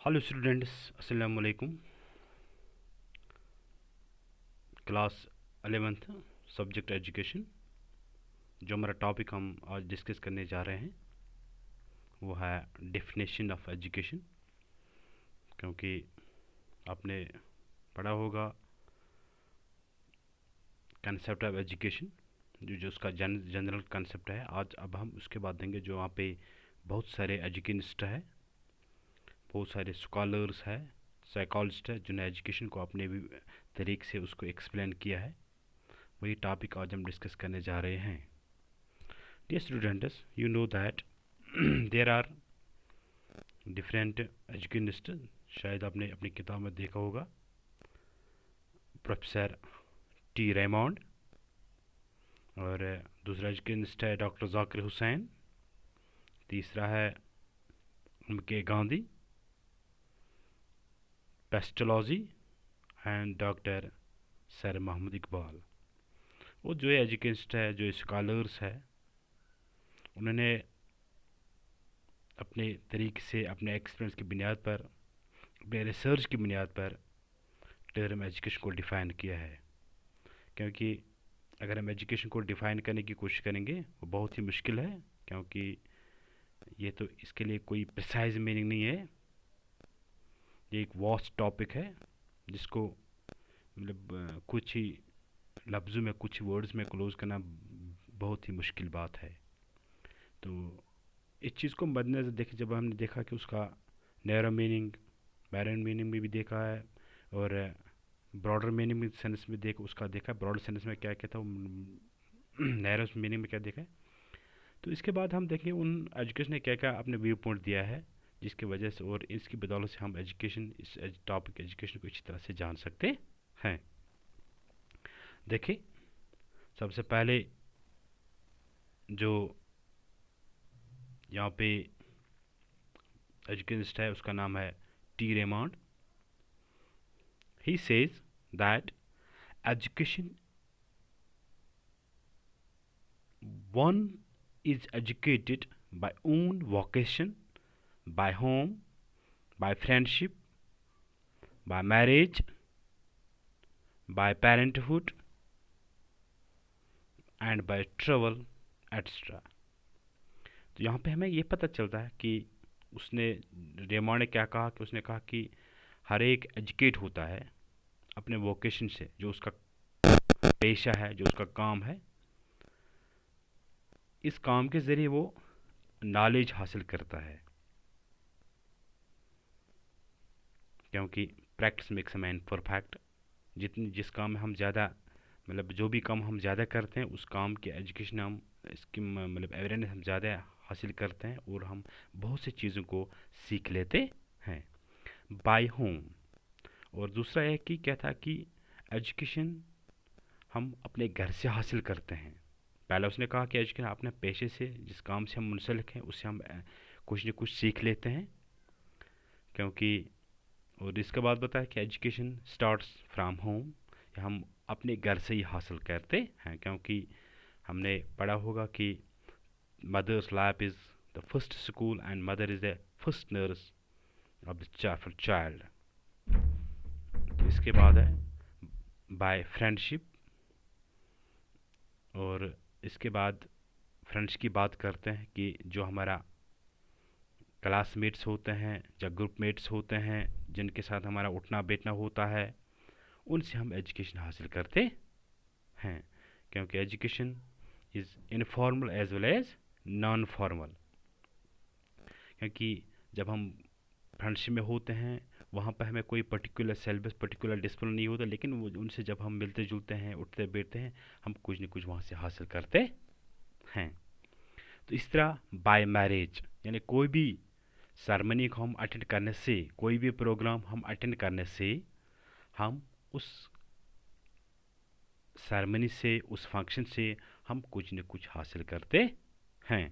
Hello students, अस्सलाम वालेकुम। Class 11th subject education. जो हमारा टॉपिक हम आज डिस्कस करने जा रहे हैं वो है डेफिनेशन ऑफ एजुकेशन। क्योंकि आपने पढ़ा होगा कंसेप्ट ऑफ एजुकेशन, जो जो उसका जनरल कंसेप्ट है। आज अब हम उसके बाद देंगे जो वहाँ पे बहुत सारे एजुकेनिस्ट है, बहुत सारे स्कॉलर्स है, साइकोलॉजिस्ट है, जिन्होंने एजुकेशन को अपने भी तरीके से उसको एक्सप्लेन किया है। वही टॉपिक आज हम डिस्कस करने जा रहे हैं। Dear students, you know that there are different educationists। शायद आपने अपनी किताब में देखा होगा। प्रोफेसर टी रेमंड, और दूसरा एजुकेशनिस्ट है डॉक्टर जाकिर हुसैन, तीसरा है M K Gandhi, Pestalozzi and doctor sir Mohammad Iqbal. वो जो एजुकेशनिस्ट है, जो स्कॉलर्स है, उन्होंने अपने तरीके से, अपने एक्सपीरियंस की बुनियाद पर, अपने रिसर्च की बुनियाद पर टर्म एजुकेशन को डिफ़ाइन किया है। क्योंकि अगर हम एजुकेशन को डिफ़ाइन करने की कोशिश करेंगे वो बहुत ही मुश्किल है, क्योंकि ये तो इसके लिए कोई प्रिसाइज मीनिंग नहीं है। ये एक वास्ट टॉपिक है जिसको मतलब कुछ ही लफ्ज़ों में, कुछ वर्ड्स में क्लोज करना बहुत ही मुश्किल बात है। तो इस चीज़ को मद्देनज़र देखें, जब हमने देखा कि उसका नैरो मीनिंग, बैरन मीनिंग में भी देखा है, और ब्रॉडर मीनिंग में सेंस में उसका देखा। ब्रॉड सेंस में क्या क्या था, नैरो मीनिंग में क्या देखा है। तो इसके बाद हम देखेंगे उन एजुकेशन ने क्या क्या अपने व्यू पॉइंट दिया है, जिसकी वजह से और इसकी बदौलत से हम एजुकेशन, इस टॉपिक एजुकेशन को अच्छी तरह से जान सकते हैं। देखिए, सबसे पहले जो यहाँ पे एजुकेशनिस्ट है उसका नाम है T Raymond. He says that education, one is educated by own vocation, by home, by friendship, by marriage, by parenthood, and by travel, etc। तो यहाँ पे हमें ये पता चलता है कि उसने, रेमंड ने क्या कहा, कि उसने कहा कि हर एक एजुकेट होता है अपने वोकेशन से, जो उसका पेशा है, जो उसका काम है। इस काम के ज़रिए वो नॉलेज हासिल करता है, क्योंकि practice makes a man perfect. जिस काम में हम ज़्यादा, मतलब जो भी काम हम ज़्यादा करते हैं, उस काम की एजुकेशन हम, इसकी मतलब अवेयरनेस हम ज़्यादा हासिल करते हैं, और हम बहुत सी चीज़ों को सीख लेते हैं। By home. और दूसरा है कि क्या था कि एजुकेशन हम अपने घर से हासिल करते हैं। पहले उसने कहा कि एजुकेशन अपने पेशे से, जिस काम से हम मुंसलिक हैं, उससे हम कुछ न कुछ सीख लेते हैं। क्योंकि और इसके बाद बताया कि एजुकेशन स्टार्ट्स फ्रॉम होम, हम अपने घर से ही हासिल करते हैं। क्योंकि हमने पढ़ा होगा कि mother's lap is the first school and mother is the first nurse of the child. तो इसके बाद है बाय फ्रेंडशिप, और इसके बाद फ्रेंड्स की बात करते हैं कि जो हमारा क्लासमेट्स होते हैं या ग्रुप मेट्स होते हैं, जिनके साथ हमारा उठना बैठना होता है, उनसे हम एजुकेशन हासिल करते हैं। क्योंकि education is informal as well as non formal. क्योंकि जब हम फ्रेंडशिप में होते हैं, वहाँ पर हमें कोई पर्टिकुलर सिलेबस, पर्टिकुलर डिसिप्लिन नहीं होता, लेकिन उनसे जब हम मिलते जुलते हैं, उठते बैठते हैं, हम कुछ न कुछ वहाँ से हासिल करते हैं। तो इस तरह बाय मैरिज, यानी कोई भी सेरेमनी को हम अटेंड करने से, कोई भी प्रोग्राम हम अटेंड करने से, हम उस सेरेमनी से, उस फंक्शन से हम कुछ न कुछ हासिल करते हैं।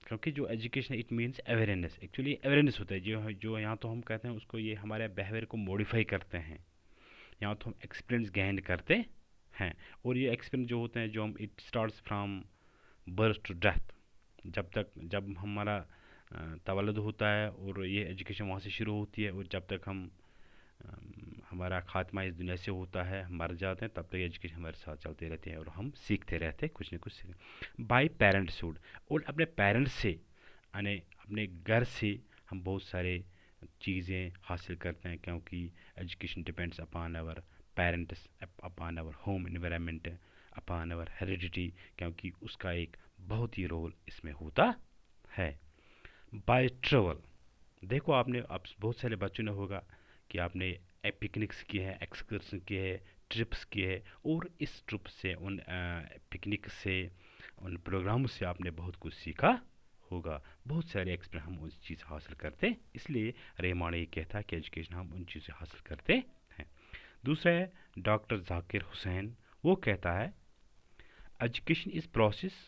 क्योंकि जो education, it means awareness. Actually awareness होता है जो जो यहाँ तो हम कहते हैं उसको, ये हमारे बिहेवियर को मॉडिफाई करते हैं। यहाँ तो हम एक्सपीरियंस गेन करते हैं, और ये एक्सपीरियंस जो होते हैं, जो हम, it starts from birth to death. जब हमारा तवल्लुद होता है और ये एजुकेशन वहाँ से शुरू होती है, और जब तक हमारा खात्मा इस दुनिया से होता है, हम मर जाते हैं, तब तक एजुकेशन हमारे साथ चलते रहते हैं और हम सीखते रहते हैं, कुछ न कुछ सीखते। बाई पेरेंट्सहुड, और अपने पेरेंट्स से, यानी अपने घर से हम बहुत सारे चीज़ें हासिल करते हैं, क्योंकि education depends upon our parents, upon our home environment, upon our heredity, क्योंकि उसका एक बहुत ही रोल इसमें होता है। बाय ट्रेवल, देखो आपने, आप बहुत सारे बच्चों ने होगा कि आपने पिकनिक्स किए हैं, एक्सकर्सन किए हैं, ट्रिप्स किए हैं, और इस ट्रिप से, उन पिकनिक से, उन प्रोग्रामों से आपने बहुत कुछ सीखा होगा, बहुत सारे एक्सपीरियंस हम उस चीज़ हासिल करते हैं, इसलिए रेमान ये कहता है कि एजुकेशन हम उन चीज़ें हासिल करते हैं। दूसरा है डॉक्टर जाकिर हुसैन, वो कहता है education is process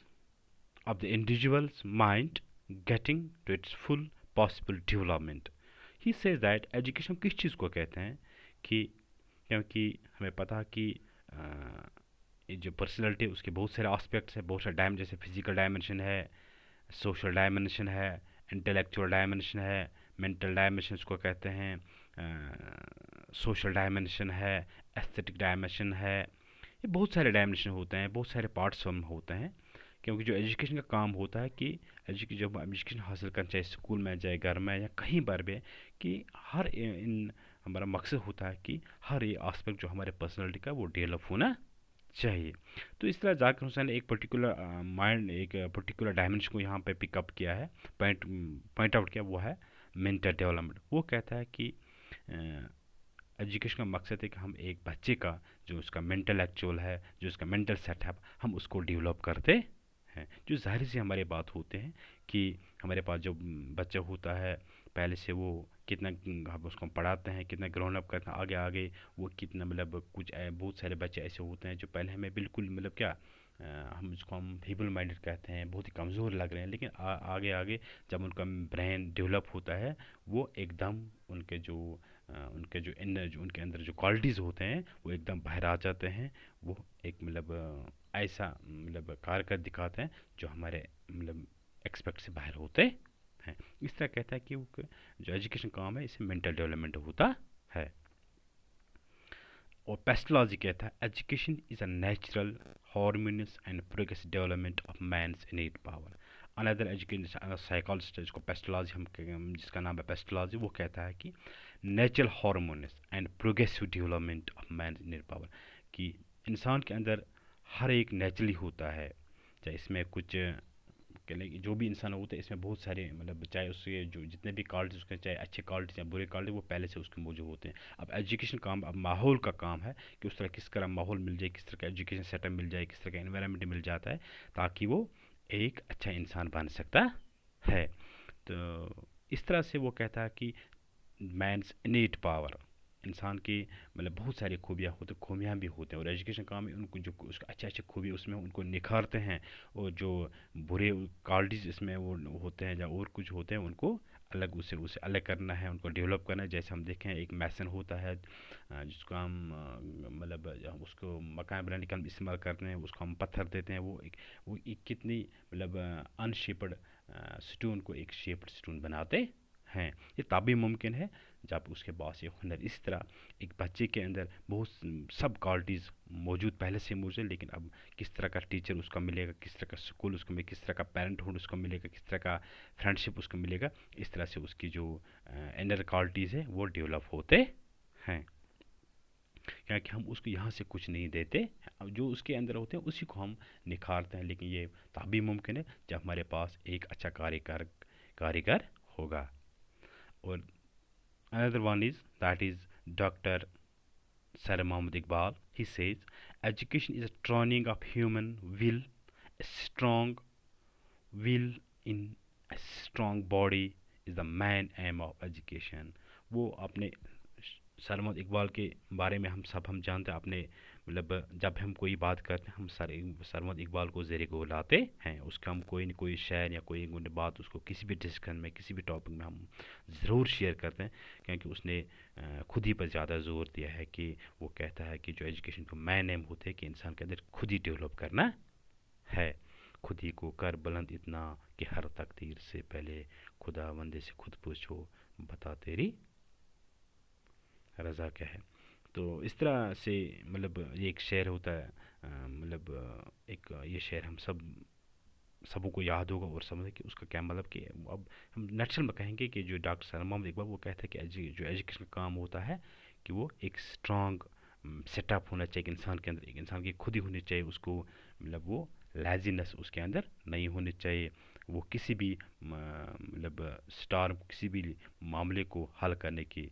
of the individual's mind getting to its full possible development. He says that education किस चीज़ को कहते हैं कि, क्योंकि हमें पता है कि ये जो पर्सनैलिटी है उसके बहुत सारे एस्पेक्ट्स हैं, बहुत सारे जैसे फिजिकल डायमेंशन है, सोशल डायमेंशन है, इंटेलेक्चुअल डायमेंशन है, मेंटल डायमेंशन को कहते हैं, सोशल डायमेंशन है, एस्थेटिक डायमेंशन है, ये बहुत सारे डायमेंशन होते हैं, बहुत सारे पार्ट्स हम होते हैं, क्योंकि जो एजुकेशन का काम होता है कि जब एजुकेशन हासिल करना, चाहे स्कूल में, चाहे घर में, या कहीं पर भी, कि हर इन हमारा मकसद होता है कि हर ये आस्पेक्ट जो हमारे पर्सनालिटी का वो डेवलप होना चाहिए। तो इस तरह जाकिर हुसैन ने एक पर्टिकुलर माइंड, एक पर्टिकुलर डायमेंशन को यहाँ पे पिकअप किया है, पॉइंट आउट किया, वो है मेंटल डेवलपमेंट। वो कहता है कि एजुकेशन का मकसद है कि हम एक बच्चे का जो उसका मेंटल एक्चुअल है, जो उसका मेंटल सेटअप, हम उसको डेवलप करते हैं। जो ज़ाहिर सी हमारे बात होते हैं कि हमारे पास जो बच्चा होता है, पहले से वो कितना, हम उसको पढ़ाते हैं, कितना ग्रोन अप करते हैं, आगे आगे वो कितना, मतलब कुछ बहुत सारे बच्चे ऐसे होते हैं जो पहले हमें बिल्कुल, मतलब क्या, हम उसको हम फीबल माइंडेड कहते हैं, बहुत ही कमज़ोर लग रहे हैं, लेकिन आगे आगे जब उनका ब्रेन डेवलप होता है, वो एकदम उनके जो उनके अंदर जो क्वालिटीज़ होते हैं वो एकदम बाहर आ जाते हैं। वो एक, मतलब ऐसा, मतलब कार कर दिखाते हैं जो हमारे, मतलब एक्सपेक्ट से बाहर होते हैं। इस तरह कहता है कि जो एजुकेशन काम है इससे मेंटल डेवलपमेंट होता है। और पेस्टोलॉजी कहता है education is a natural harmonious and progressive development of man's innate power. Another education psychologist जिसको पेस्टोलॉजी जिसका नाम है पेस्टोलॉजी, वो कहता है कि natural harmonious and progressive development of man innate power, कि इंसान के अंदर हर एक नेचुरली होता है, चाहे इसमें कुछ कह लें कि जो भी इंसान होता है इसमें बहुत सारे, मतलब चाहे उसके जो जितने भी क्वालिटीज उसके, चाहे अच्छे क्वालिटीज या बुरे क्वालिटी, वो पहले से उसके मौजूद होते हैं। अब एजुकेशन काम, अब माहौल का काम है कि उस तरह किस तरह माहौल मिल जाए, किस तरह का एजुकेशन सेटअप मिल जाए, किस तरह का इन्वायरमेंट मिल जाता है, ताकि वो एक अच्छा इंसान बन सकता है। तो इस तरह से वो कहता है कि मैंस इनेट पावर, इंसान की, मतलब बहुत सारी खूबियाँ होती, खूबियाँ भी होते हैं, और एजुकेशन काम में उनको जो उसका अच्छे अच्छे खूबी उसमें उनको निखारते हैं, और जो बुरे क्वालिटीज़ इसमें वो होते हैं या और कुछ होते हैं, उनको अलग, उसे अलग करना है, उनको डेवलप करना है। जैसे हम देखें एक मैसन होता है, जिसको हम मतलब हम उसको मकान बनाने का हम इस्तेमाल करते हैं, उसको हम पत्थर देते हैं, वो एक कितनी, मतलब अनशेपड स्टोन को एक शेप्ड स्टोन बनाते हैं। ये तभी मुमकिन है जब उसके पास ये हुनर, इस तरह एक बच्चे के अंदर बहुत सब क्वालिटीज़ मौजूद पहले से मौजूद है, लेकिन अब किस तरह का टीचर उसको मिलेगा, किस तरह का स्कूल उसको मिलेगा, किस तरह का पेरेंटहुड उसको मिलेगा, किस तरह का फ्रेंडशिप उसको मिलेगा, इस तरह से उसकी जो इनर क्वालिटीज़ है वो डेवलप होते हैं। क्योंकि हम उसको यहाँ से कुछ नहीं देते, अब जो उसके अंदर होते हैं उसी को हम निखारते हैं, लेकिन ये तभी मुमकिन है जब हमारे पास एक अच्छा कारीगर होगा। और another one is, that is Dr. Sir Muhammad Iqbal. He says education is a training of human will. A strong will in a strong body is the main aim of education. वो अपने sir Mohammad Iqbal के बारे में हम जानते हैं, अपने, मतलब जब हम कोई बात करते हैं हम सर मोहम्मद इकबाल को ज़ेरे को लाते हैं, उसका हम कोई न कोई शेर या कोई बात उसको किसी भी डिस्कशन में, किसी भी टॉपिक में हम ज़रूर शेयर करते हैं, क्योंकि उसने खुद ही पर ज़्यादा ज़ोर दिया है कि वो कहता है कि जो एजुकेशन का मेन एम होता है कि इंसान के अंदर खुद ही डेवलप करना है, खुद ही को कर बुलंद इतना कि हर तकदीर से पहले खुदा बंदे से खुद पूछो, बता तेरी रज़ा क्या है। तो इस तरह से मतलब ये एक शेर होता है, एक ये शेर हम सबों को याद होगा और समझे कि उसका क्या मतलब कि अब हम नटशल में कहेंगे कि जो डॉक्टर सर मोहम्मद इकबाल वो कहते हैं कि जो एजुकेशन का काम होता है कि वो एक स्ट्रांग सेटअप होना चाहिए इंसान के अंदर, एक इंसान की खुद ही होनी चाहिए उसको, वो लेजीनेस उसके अंदर नहीं होनी चाहिए। वो किसी भी स्टार किसी भी मामले को हल करने की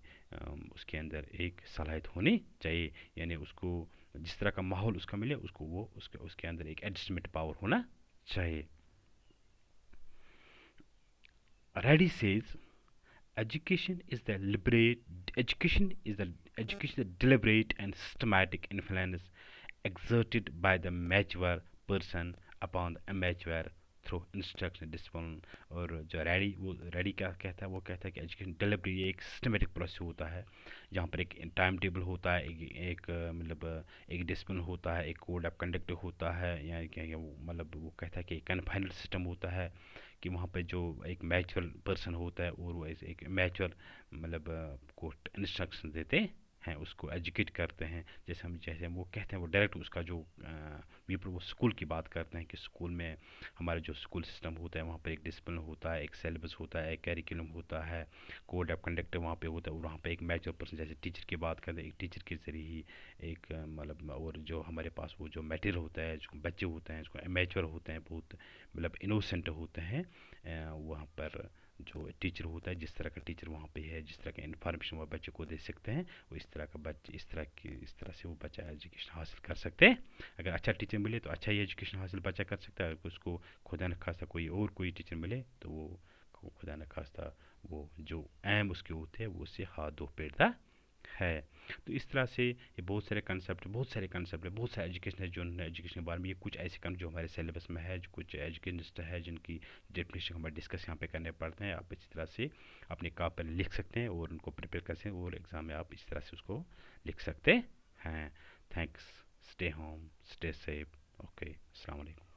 उसके अंदर एक सलाहियत होनी चाहिए, यानी उसको जिस तरह का माहौल उसका मिले उसको वो उसके अंदर एक एडजस्टमेंट पावर होना चाहिए। Reddy says education is the liberate education is the deliberate and systematic influence exerted by the mature person upon the immature through instruction discipline. और जो रेडी क्या कहता है, वो कहता है कि एजुकेशन डिलीवरी एक सिस्टमेटिक प्रोसेस होता है जहाँ पर एक टाइम टेबल होता है, एक डिसिप्लिन होता है, एक कोड ऑफ कंडक्ट होता है, या क्या वो कहता है कि कन्फाइनड सिस्टम होता है कि वहाँ पे जो एक मैचुअल पर्सन होता है और वो एक मैचुअल को इंस्ट्रक्शन देते हैं, उसको एजुकेट करते हैं। जैसे हम वो कहते हैं वो डायरेक्ट उसका जो वो स्कूल की बात करते हैं कि स्कूल में हमारा जो स्कूल सिस्टम होता है वहाँ पर एक डिसिप्लिन होता है, एक सिलेबस होता है, एक कैरिकुलम होता है, कोड ऑफ कंडक्ट वहाँ पे होता है, और वहाँ पे एक मैचुअल पर्सन जैसे टीचर की बात करते हैं, एक टीचर के ज़रिए ही एक और जो हमारे पास वो जो मटेरियल होता है, जो बच्चे होते हैं जो मैच्योर होते हैं, बहुत इनोसेंट होते हैं, वहाँ पर जो टीचर होता है, जिस तरह का टीचर वहाँ पे है, जिस तरह का इन्फॉर्मेशन वो बच्चे को दे सकते हैं, वो इस तरह का बच्चे इस तरह से वो बच्चा एजुकेशन हासिल कर सकते हैं। अगर अच्छा टीचर मिले तो अच्छा ही एजुकेशन हासिल बच्चा कर सकता है, अगर उसको खुदा न खास्ता कोई टीचर मिले तो वो खुदा न खास्ता वो जो एम उसके होते हैं वो उससे हाथ धो पेटता है। तो इस तरह से ये बहुत सारे कंसेप्ट है, बहुत सारे एजुकेशन है जो एजुकेशन के बारे में, ये कुछ ऐसे कंसेप्ट जो हमारे सिलेबस में है, जो कुछ एजुकेशनिस्ट है जिनकी डेफिनेशन हमें डिस्कस यहाँ पे करने पड़ते हैं। आप इसी तरह से अपने काप पर लिख सकते हैं और उनको प्रिपेयर कर सकते हैं और एग्ज़ाम में आप इस तरह से उसको लिख सकते हैं। Thanks, stay home, stay safe, okay, अस्सलाम वालेकुम।